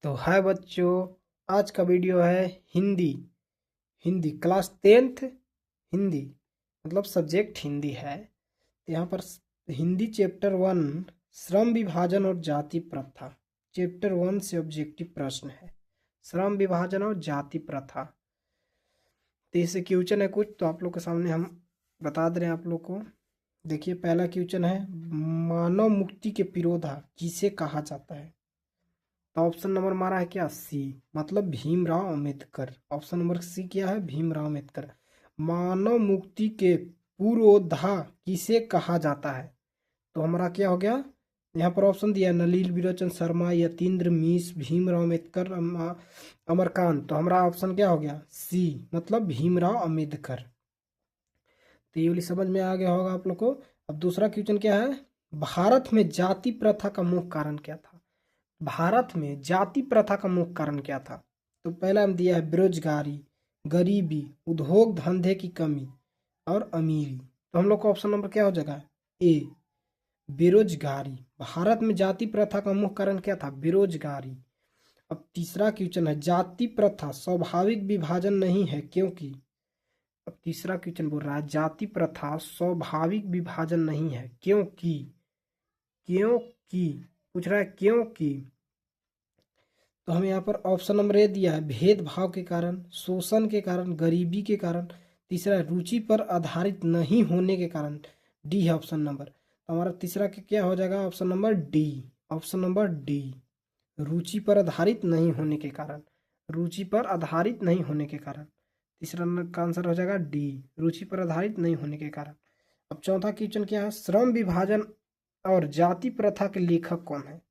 तो हाय बच्चों, आज का वीडियो है हिंदी। हिंदी क्लास 10th हिंदी, मतलब सब्जेक्ट हिंदी है। तो यहाँ पर हिंदी चैप्टर 1 श्रम विभाजन और जाति प्रथा, चैप्टर 1 से ऑब्जेक्टिव प्रश्न है श्रम विभाजन और जाति प्रथा। तो इससे क्वेश्चन है कुछ, तो आप लोग के सामने हम बता दे रहे हैं आप लोग को। देखिए, पहला क्वेश्चन है, मानव मुक्ति के पिरोधा किसे कहा जाता है? तो ऑप्शन नंबर हमारा है क्या? सी, मतलब Bhimrao Ambedkar. Option number C क्या है? भीमराव अंबेडकर। मानव मुक्ति के पुरोधा किसे कहा जाता है? तो हमारा क्या हो गया? यहाँ पर ऑप्शन दिया है, नलिनी विरोचन शर्मा, यतीन्द्र मिश, भीमराव अंबेडकर, अमरकांत। तो हमारा ऑप्शन क्या हो गया? सी, मतलब भीमराव अंबेडकर। तो ये वाली समझ में आ गया होगा आप लोग को। अब दूसरा क्वेश्चन क्या है, भारत में जाति प्रथा का मुख्य कारण क्या था? भारत में जाति प्रथा का मुख्य कारण क्या था? तो पहला हम दिया है बेरोजगारी, गरीबी, उद्योग धंधे की कमी और अमीरी। तो हम लोग का ऑप्शन नंबर क्या हो जाएगा? ए, बेरोजगारी। भारत में जाति प्रथा का मुख्य कारण क्या था? बेरोजगारी। अब तीसरा क्वेश्चन है, जाति प्रथा स्वाभाविक विभाजन नहीं है क्योंकि। अब तीसरा क्वेश्चन बोल रहा है, जाति प्रथा स्वाभाविक विभाजन नहीं है क्योंकि। क्योंकि पूछ रहा है क्योंकि। तो हमें यहाँ पर ऑप्शन नंबर ए दिया है, भेदभाव के कारण, शोषण के कारण, गरीबी के कारण। तीसरा, रुचि पर आधारित नहीं होने के कारण। डी है ऑप्शन नंबर। तो हमारा तीसरा क्या हो जाएगा? Option number D. Option number D, रुचि पर आधारित नहीं होने के कारण। रुचि पर आधारित नहीं होने के कारण। तीसरा का आंसर हो जाएगा डी, रुचि पर आधारित नहीं होने के कारण। अब चौथा क्वेश्चन क्या है, श्रम विभाजन और जाति प्रथा के लेखक कौन है?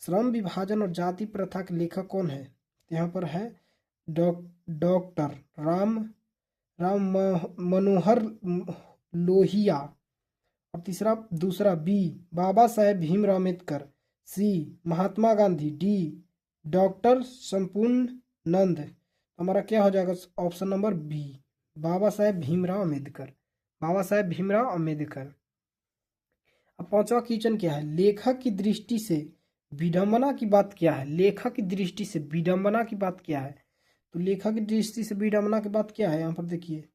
श्रम विभाजन और जाति प्रथा के लेखक कौन है? यहाँ पर है डॉक्टर राम मनोहर लोहिया। और दूसरा बी, बाबा साहेब भीमराव अम्बेडकर। सी, महात्मा गांधी। डी, डॉक्टर संपूर्ण नंद। हमारा क्या हो जाएगा? Option number B, Baba Saheb Bhimrao Ambedkar. Baba Saheb Bhimrao Ambedkar. अब पांचवा क्वेश्चन क्या है, लेखक की दृष्टि से विडंबना की बात क्या है? लेखक की दृष्टि से विडंबना की बात क्या है? तो लेखक की दृष्टि से विडंबना की बात क्या है? यहाँ पर देखिए,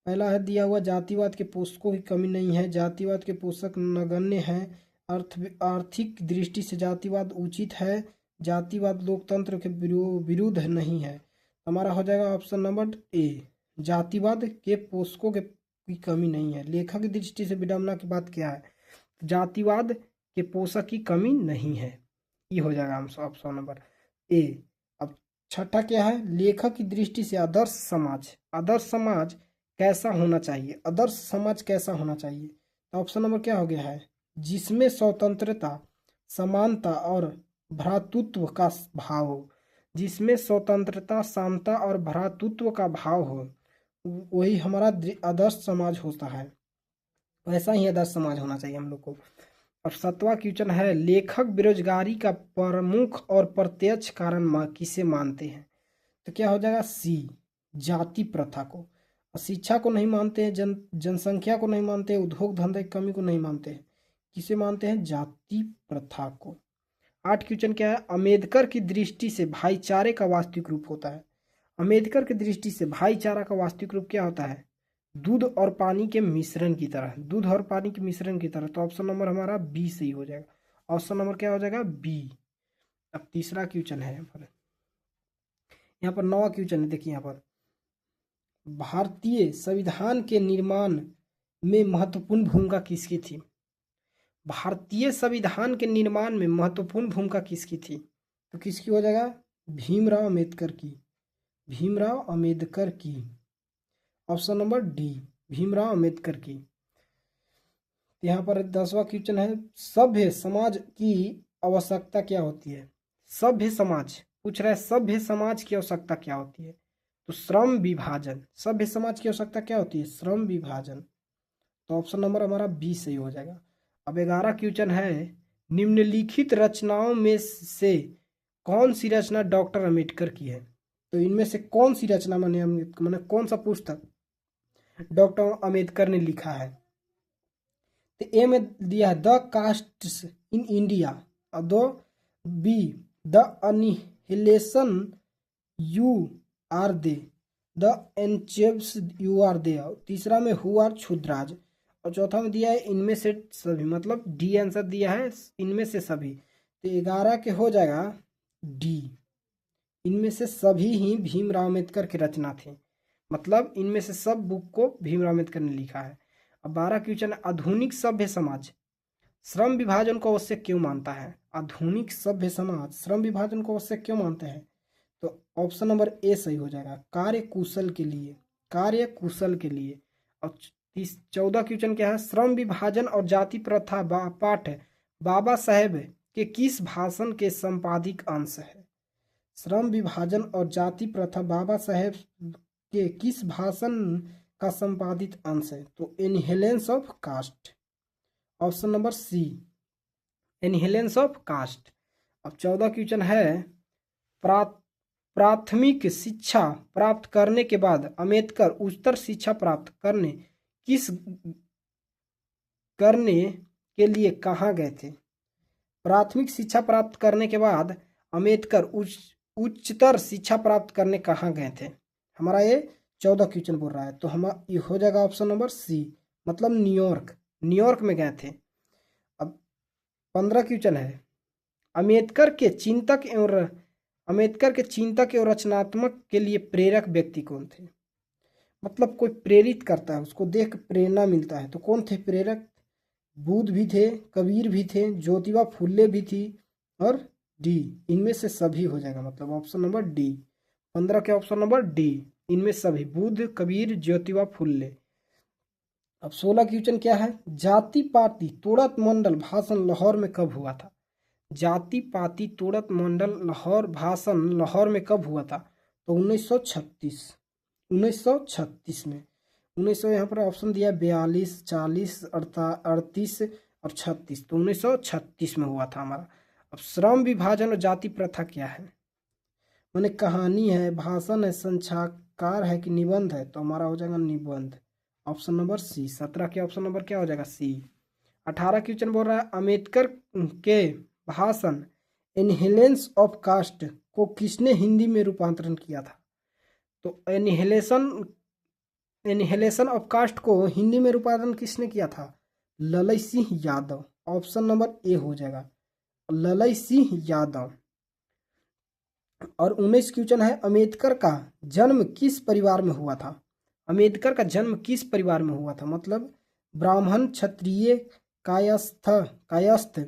पहला है दिया हुआ, जातिवाद के पोषकों की कमी नहीं है, जातिवाद के पोषक नगण्य हैं, आर्थिक दृष्टि से जातिवाद उचित है, जातिवाद लोकतंत्र के विरुद्ध नहीं है। हमारा हो जाएगा ऑप्शन नंबर ए, जातिवाद के पोषकों की कमी नहीं है। लेखक की दृष्टि से विडंबना की बात क्या है? जातिवाद के पोषक की कमी नहीं है। ये हो जाएगा ऑप्शन नंबर ए। अब छठा क्या है, लेखक की दृष्टि से आदर्श समाज। आदर्श समाज कैसा होना चाहिए? आदर्श समाज कैसा होना चाहिए? तो ऑप्शन नंबर क्या हो गया है, जिसमें स्वतंत्रता, समानता और भ्रातृत्व का भाव हो। जिसमें स्वतंत्रता, समता और भ्रातृत्व का भाव हो, वही हमारा आदर्श समाज होता है। वैसा ही आदर्श समाज होना चाहिए हम लोग को। और सातवां क्वेश्चन है, लेखक बेरोजगारी का प्रमुख और प्रत्यक्ष कारण किसे मानते हैं? तो क्या हो जाएगा? सी, जाति प्रथा को। और शिक्षा को नहीं मानते हैं, जनसंख्या को नहीं मानते हैं, उद्योग धंधे की कमी को नहीं मानते हैं। किसे मानते हैं? जाति प्रथा को। 8 क्वेश्चन क्या है, अम्बेडकर की दृष्टि से भाईचारे का वास्तविक रूप होता है। अम्बेडकर की दृष्टि से भाईचारा का वास्तविक रूप क्या होता है? दूध और पानी के मिश्रण की तरह। दूध और पानी के मिश्रण की तरह। तो ऑप्शन नंबर हमारा बी सही हो जाएगा। ऑप्शन नंबर क्या हो जाएगा? बी। अब तीसरा क्वेश्चन है यहाँ पर 9वां क्वेश्चन है। देखिए यहाँ पर, भारतीय संविधान के निर्माण में महत्वपूर्ण भूमिका किसकी थी? भारतीय संविधान के निर्माण में महत्वपूर्ण भूमिका किसकी थी? तो किसकी हो जाएगा? भीमराव अम्बेडकर की। भीमराव अम्बेडकर की। Option number D, Bhimrao Ambedkar की। यहाँ पर 10वां क्वेश्चन है, सभ्य समाज की आवश्यकता क्या होती है? सभ्य समाज पूछ रहा है, सभ्य समाज की आवश्यकता क्या होती है? तो श्रम विभाजन। सभ्य समाज की आवश्यकता क्या होती है? श्रम विभाजन। तो ऑप्शन नंबर हमारा बी सही हो जाएगा। अब 11 क्वेश्चन है, निम्नलिखित रचनाओं में से कौन सी रचना डॉक्टर अम्बेडकर की है? तो इनमें से कौन सी रचना मैंने कौन सा पुस्तक डॉक्टर अम्बेडकर ने लिखा है? तो ए में दिया है द कास्ट्स इन इंडिया, और दो B the annihilation you are they, the एनचेव्स यू आर दे। तीसरा में हु आर क्षुद्राज, और चौथा में दिया है इनमें से सभी, मतलब डी आंसर दिया है इनमें से सभी। तो 11 के हो जाएगा डी, इनमें से सभी ही भीमराव अम्बेडकर की रचना थे, मतलब इनमें से सब बुक को भीमराव अम्बेडकर ने लिखा है। अब 12 क्वेश्चन, आधुनिक सभ्य समाज श्रम विभाजन को आवश्यक क्यों मानता है? आधुनिक सभ्य समाज श्रम विभाजन को आवश्यक क्यों मानते हैं? तो ऑप्शन नंबर ए सही हो जाएगा, कार्य कुशल के लिए, कार्य कुशल के लिए। और 14 क्वेश्चन क्या है? श्रम विभाजन और जाति प्रथा पाठ बाबा साहेब के किस भाषण के संपादिक अंश है? श्रम विभाजन और जाति प्रथा बाबा साहेब के किस भाषण का संपादित अंश है? तो annihilation of caste, option number C, annihilation of caste. अब 14 क्वेश्चन है, प्राथमिक शिक्षा प्राप्त करने के बाद अम्बेडकर उच्चतर शिक्षा प्राप्त करने के लिए कहाँ गए थे? प्राथमिक शिक्षा प्राप्त करने के बाद अम्बेडकर उच्चतर शिक्षा प्राप्त करने कहाँ गए थे? हमारा ये 14 क्वेश्चन बोल रहा है, तो हम ये हो जाएगा ऑप्शन नंबर सी, मतलब न्यूयॉर्क में गए थे। अब 15 क्वेश्चन है, अम्बेडकर के चिंतक एवं रचनात्मक के लिए प्रेरक व्यक्ति कौन थे? मतलब कोई प्रेरित करता है, उसको देख प्रेरणा मिलता है, तो कौन थे प्रेरक? बुद्ध भी थे, कबीर भी थे, ज्योतिबा फुले भी थी, और डी, इनमें से सभी हो जाएगा, मतलब ऑप्शन नंबर डी। 15 के ऑप्शन नंबर डी, इनमें सभी, बुद्ध, कबीर, ज्योतिबा फुले। अब 16 क्वेश्चन क्या है? जाति पाति तोड़त मंडल भाषण लाहौर में कब हुआ था? जाति पाति तोड़त मंडल भाषण लाहौर में कब हुआ था? तो 1936 में। 1900 यहाँ पर ऑप्शन दिया 42, 40, 38 और 36, तो 1936 में हुआ था हमारा। अब श्रम विभाजन और जाति प्रथा क्या है? मैंने कहानी है, भाषण है, संक्षाकार है कि निबंध है? तो हमारा हो जाएगा निबंध, ऑप्शन नंबर सी। 17 के ऑप्शन नंबर क्या हो जाएगा? सी। 18 क्वेश्चन बोल रहा है, अम्बेडकर के भाषण इनहेलेंस ऑफ कास्ट को किसने हिंदी में रूपांतरण किया था? तो इनहेलेशन ऑफ कास्ट को हिंदी में रूपांतरण किसने किया था? ललई Singh Yadav, option number A हो जाएगा, ललई सिंह यादव। और 19 क्वेश्चन है, अम्बेडकर का जन्म किस परिवार में हुआ था? अम्बेडकर का जन्म किस परिवार में हुआ था? मतलब ब्राह्मण, क्षत्रिय, कायस्थ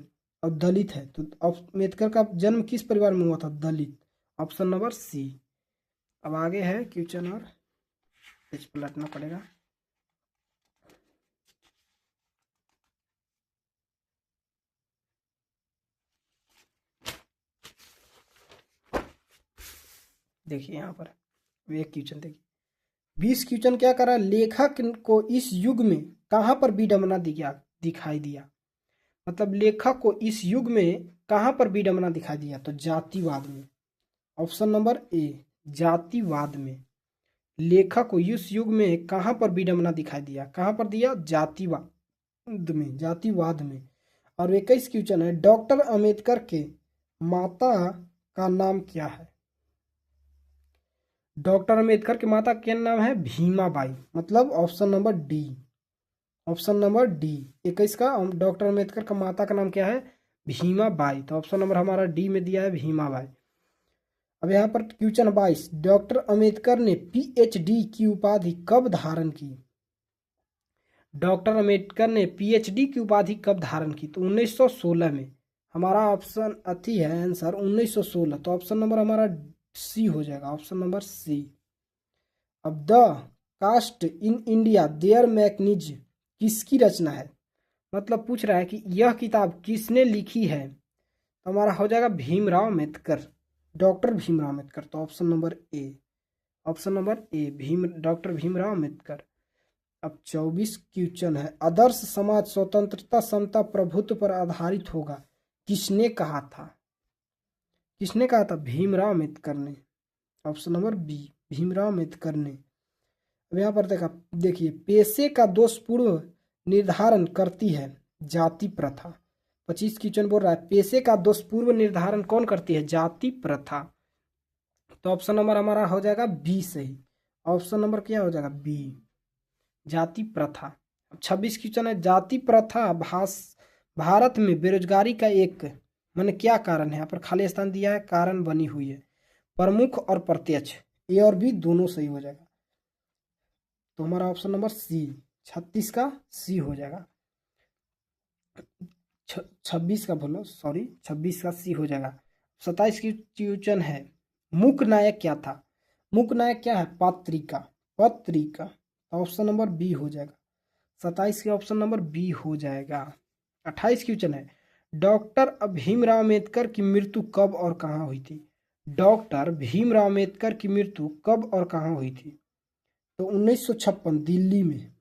और दलित है, तो अम्बेडकर का जन्म किस परिवार में हुआ था? दलित, ऑप्शन नंबर सी। अब आगे है क्वेश्चन, और पेज पलटना पड़ेगा। देखिए यहाँ पर एक क्वेश्चन देखिए, 20 क्वेश्चन क्या कर रहा है? लेखक को इस युग में कहाँ पर विडंबना दिखाई दिया? मतलब लेखक को इस युग में कहाँ पर विडंबना दिखाई दिया? तो जातिवाद में, ऑप्शन नंबर ए, जातिवाद में। लेखक को इस युग में कहाँ पर विडंबना दिखाई दिया? कहाँ पर दिया? जातिवाद में। और 21 क्वेश्चन है, डॉक्टर अम्बेडकर के माता का नाम क्या है? डॉक्टर अम्बेडकर के माता का नाम है भीमाबाई, मतलब option number D, option number D. 21 का डॉक्टर अम्बेडकर का माता का नाम क्या है? भीमाबाई, तो ऑप्शन नंबर हमारा डी में दिया है भीमाबाई। अब यहाँ पर क्वेश्चन 22, डॉक्टर अम्बेडकर ने पीएचडी की उपाधि कब धारण की? डॉक्टर अम्बेडकर ने पीएचडी की उपाधि कब धारण की? तो 1916 में। हमारा ऑप्शन अति है आंसर 1916, तो ऑप्शन नंबर हमारा सी हो जाएगा, ऑप्शन नंबर सी। अब the caste in India their mechanism किसकी रचना है? मतलब पूछ रहा है कि यह किताब किसने लिखी है? तो हमारा हो जाएगा भीमराव अम्बेडकर, डॉक्टर भीमराव अम्बेडकर, तो option number A, option number A, doctor Bhimrao Ambedkar. अब 24 क्वेश्चन है, आदर्श समाज स्वतंत्रता, समता, प्रभुत्व पर आधारित होगा, किसने कहा था? किसने कहा था? भीमराव अम्बेडकर ने, option number B, Bhimrao Ambedkar ने। अब यहाँ पर देखिए, पेशे का दोषपूर्ण निर्धारण करती है जाति प्रथा, 25 क्वेश्चन बोल रहा है पेशे का दोषपूर्व निर्धारण कौन करती है? जाति प्रथा। तो ऑप्शन नंबर हमारा हो जाएगा बी सही। ऑप्शन नंबर क्या हो जाएगा? बी, जाति प्रथा। 26 क्वेश्चन है जाति प्रथा भारत में बेरोजगारी का एक माने क्या कारण है? यहाँ पर खाली स्थान दिया है, कारण बनी हुई है। प्रमुख और प्रत्यक्ष, ए और बी दोनों सही हो जाएगा। तो हमारा ऑप्शन नंबर सी 36 का सी हो जाएगा। 26 का बोलो, सॉरी 26 का सी हो जाएगा। 27 की क्वेश्चन है मुख्य नायक क्या था? मुख्य नायक क्या है? पत्रिका, पत्रिका। ऑप्शन नंबर बी हो जाएगा। 27 के ऑप्शन नंबर बी हो जाएगा। 28 क्वेश्चन है डॉक्टर भीमराव अम्बेडकर की मृत्यु कब और कहाँ हुई थी? डॉक्टर भीमराव अम्बेडकर की मृत्यु कब और कहाँ हुई थी? तो 1956 दिल्ली में,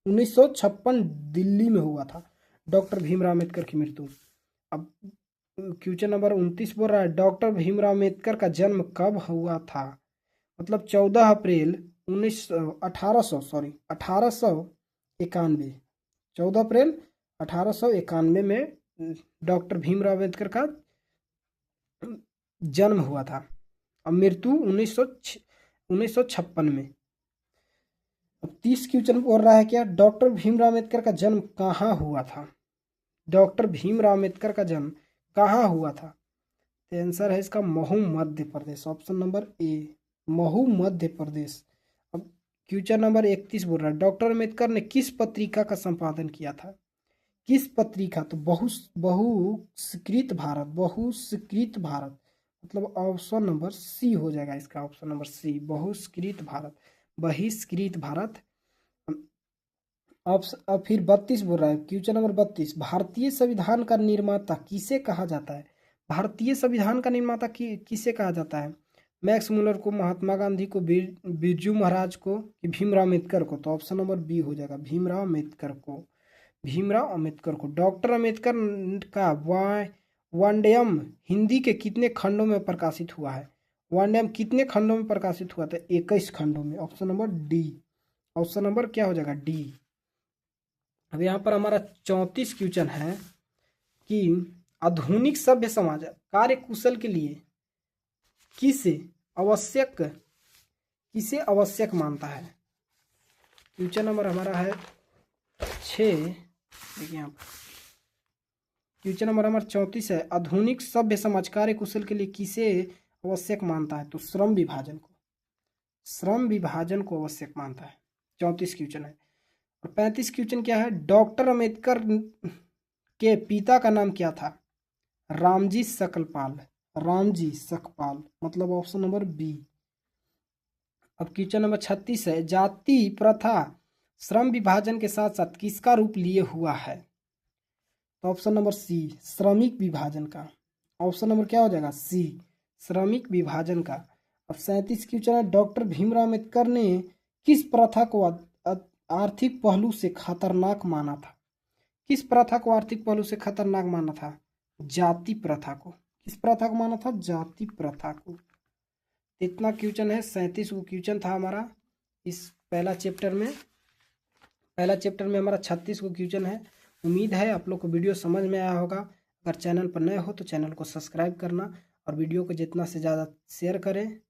1956 दिल्ली में हुआ था डॉक्टर भीमराव अम्बेडकर की मृत्यु। अब क्वेश्चन नंबर 29 बोल रहा है डॉक्टर भीमराव अम्बेडकर का जन्म कब हुआ था? मतलब 14 अप्रैल 1891, 14 अप्रैल 1891 में डॉक्टर भीमराव अम्बेडकर का जन्म हुआ था और मृत्यु 1956 में। अब 30 क्वेश्चन बोल रहा है क्या डॉक्टर भीमराव अम्बेडकर का जन्म कहाँ हुआ था? डॉक्टर भीमराव अम्बेडकर का जन्म कहाँ हुआ था? तो आंसर है इसका Mhow Madhya Pradesh. Option number A, Mhow Madhya Pradesh. अब क्वेश्चन नंबर 31 बोल रहा है डॉक्टर अम्बेडकर ने किस पत्रिका का संपादन किया था? किस पत्रिका? तो बहुस्कृत भारत, बहुस्कृत भारत। मतलब ऑप्शन नंबर सी हो जाएगा इसका। ऑप्शन नंबर सी, बहुस्कृत भारत, बहिष्कृत भारत। अब फिर 32 बोल रहा है क्वेश्चन नंबर 32 भारतीय संविधान का निर्माता किसे कहा जाता है? भारतीय संविधान का निर्माता किसे कहा जाता है? मैक्स मुलर को, महात्मा गांधी को, बिरजू महाराज को कि भीमराव अम्बेडकर को? तो ऑप्शन नंबर बी हो जाएगा, भीमराव अम्बेडकर को, भीमराव अम्बेडकर को। डॉक्टर अम्बेडकर का वाण्डयम हिंदी के कितने खंडों में प्रकाशित हुआ है? वाण्डयम कितने खंडों में प्रकाशित हुआ था? 21 खंडों में। Option number D, option number क्या हो जाएगा? डी। अब यहाँ पर हमारा 34 क्वेश्चन है कि आधुनिक सभ्य समाज कार्य कुशल के लिए किसे आवश्यक मानता है? क्वेश्चन नंबर हमारा है 6। देखिए यहाँ पर क्वेश्चन नंबर हमारा 34 है आधुनिक सभ्य समाज कार्य कुशल के लिए किसे आवश्यक मानता है? तो श्रम विभाजन को, श्रम विभाजन को आवश्यक मानता है। 34 क्वेश्चन है। और 35 क्वेश्चन क्या है डॉक्टर अम्बेडकर के पिता का नाम क्या था? रामजी सकपाल, रामजी सकपाल। मतलब ऑप्शन नंबर बी। अब क्वेश्चन नंबर 36 है जाति प्रथा श्रम विभाजन के साथ साथ किसका रूप लिए हुआ है? तो ऑप्शन नंबर सी, श्रमिक विभाजन का। ऑप्शन नंबर क्या हो जाएगा? सी, श्रमिक विभाजन का। अब 37 क्वेश्चन है डॉक्टर भीमराव अम्बेडकर ने किस प्रथा को आर्थिक पहलू से खतरनाक माना था? किस प्रथा को आर्थिक पहलू से खतरनाक माना था? जाति प्रथा को। किस प्रथा को माना था? जाति प्रथा को। इतना क्वेश्चन है, 37 वो क्वेश्चन था हमारा इस पहला चैप्टर में। पहला चैप्टर में हमारा 36 को क्वेश्चन है। उम्मीद है आप लोग को वीडियो समझ में आया होगा। अगर चैनल पर नए हो तो चैनल को सब्सक्राइब करना और वीडियो को जितना से ज़्यादा शेयर करें